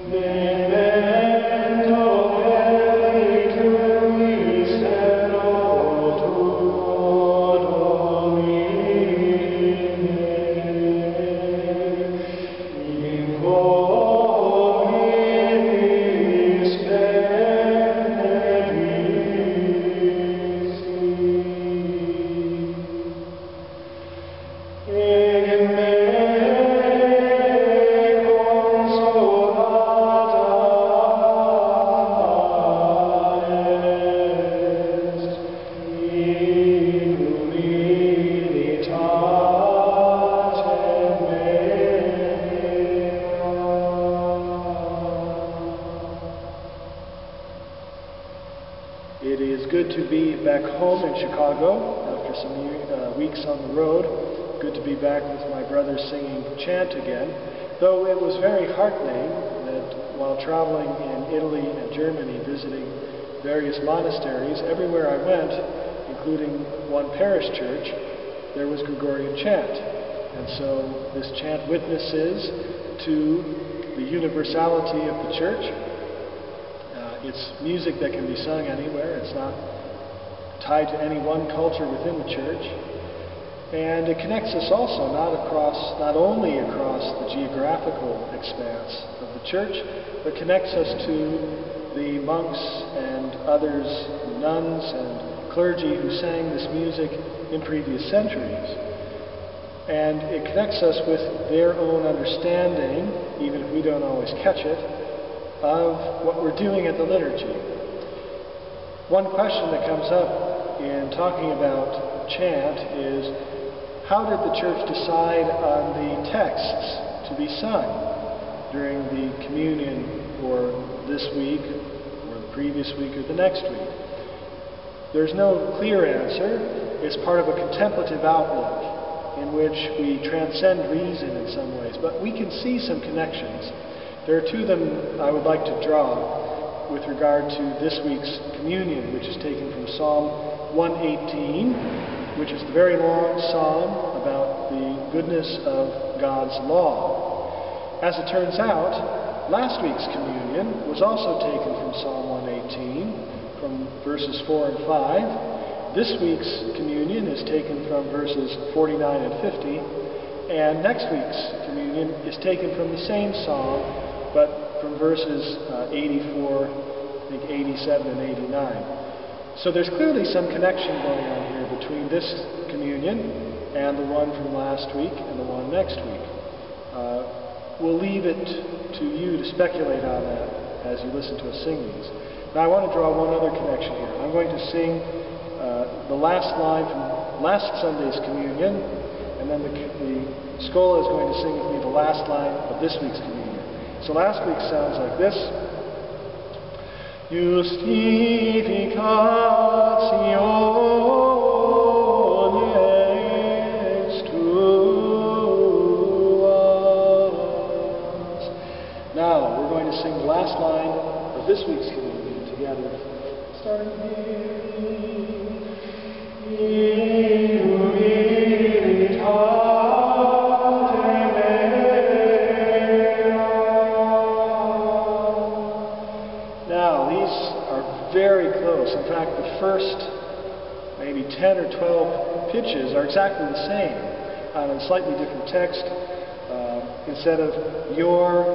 Meménto verbi servo Dómine, in mihi spem dedísti, consoláta est, humilitáte mea. It is good to be back home in Chicago after some weeks on the road. Good to be back with my brothers singing chant again, though it was very heartening that while traveling in Italy and Germany visiting various monasteries, everywhere I went, including one parish church, there was Gregorian chant. And so this chant witnesses to the universality of the church. It's music that can be sung anywhere. It's not tied to any one culture within the church. And it connects us also not only across the geographical expanse of the church, but connects us to the monks and others, nuns and clergy who sang this music in previous centuries. And it connects us with their own understanding, even if we don't always catch it, of what we're doing at the liturgy. One question that comes up in talking about chant is, how did the church decide on the texts to be sung during the communion for this week, or the previous week, or the next week? There's no clear answer. It's part of a contemplative outlook in which we transcend reason in some ways, but we can see some connections. There are two of them I would like to draw with regard to this week's communion, which is taken from Psalm 118, which is the very long psalm about the goodness of God's law. As it turns out, last week's communion was also taken from Psalm 118, from verses 4 and 5. This week's communion is taken from verses 49 and 50, and next week's communion is taken from the same psalm, but from verses 84, I think 87 and 89. So there's clearly some connection going on here between this communion and the one from last week and the one next week. We'll leave it to you to speculate on that as you listen to us sing these. Now I want to draw one other connection here. I'm going to sing the last line from last Sunday's communion, and then the schola is going to sing with me the last line of this week's communion. So last week sounds like this. Justificationes tuas. Now we're going to sing the last line of this week's communion together. Starting here. Very close. In fact, the first maybe 10 or 12 pitches are exactly the same on a slightly different text. Instead of your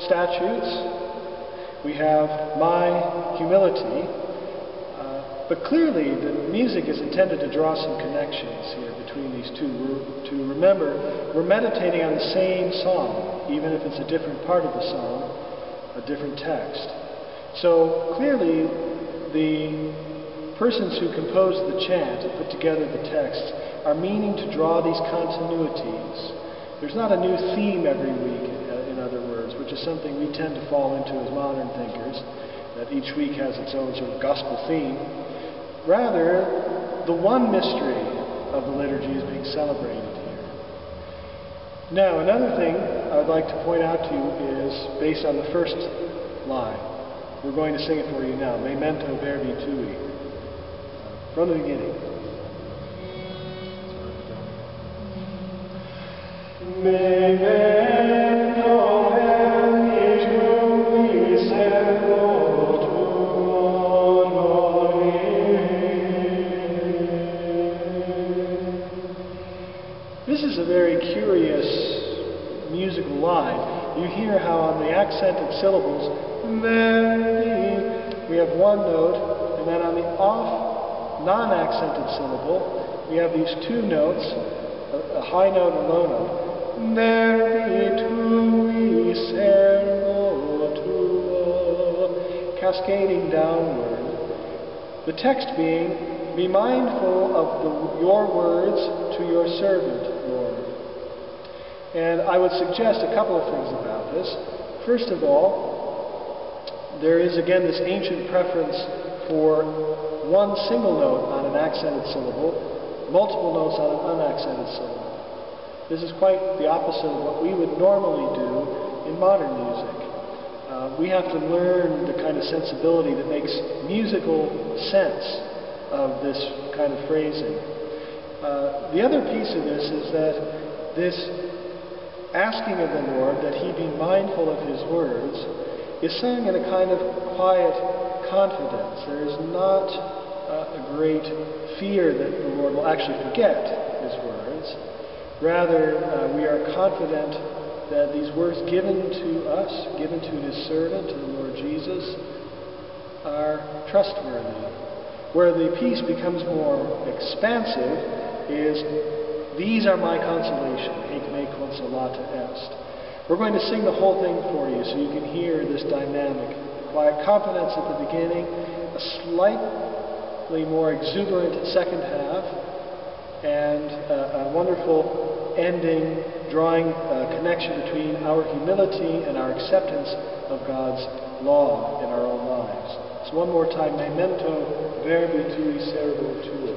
statutes, we have my humility. But clearly, the music is intended to draw some connections here between these two. To remember, we're meditating on the same song, even if it's a different part of the song, a different text. So clearly, the persons who composed the chant and put together the texts are meaning to draw these continuities. There's not a new theme every week, in other words, which is something we tend to fall into as modern thinkers, that each week has its own sort of gospel theme. Rather, the one mystery of the liturgy is being celebrated here. Now, another thing I would like to point out to you is based on the first line. We're going to sing it for you now. Meménto verbi tui. From the beginning. Meménto verbi tui. very curious musical line. You hear how on the accented syllables, verbi, we have one note, and then on the off non-accented syllable, we have these two notes, a high note and a low note. Verbi tui servo tuo, cascading downward. The text being, be mindful of your words to your servant, Lord. And I would suggest a couple of things about this. First of all, there is again this ancient preference for one single note on an accented syllable, multiple notes on an unaccented syllable. This is quite the opposite of what we would normally do in modern music. We have to learn the kind of sensibility that makes musical sense of this kind of phrasing. The other piece of this is that this asking of the Lord that he be mindful of his words is sung in a kind of quiet confidence. There is not a great fear that the Lord will actually forget his words. Rather, we are confident that these words given to us, given to his servant, to the Lord Jesus, are trustworthy. Where the piece becomes more expansive is, these are my consolation, haec me consoláta est. We're going to sing the whole thing for you so you can hear this dynamic. Quiet confidence at the beginning, a slightly more exuberant second half, and a wonderful ending, drawing a connection between our humility and our acceptance of God's law in our own lives. So one more time, Meménto, verbi tui servo tuo.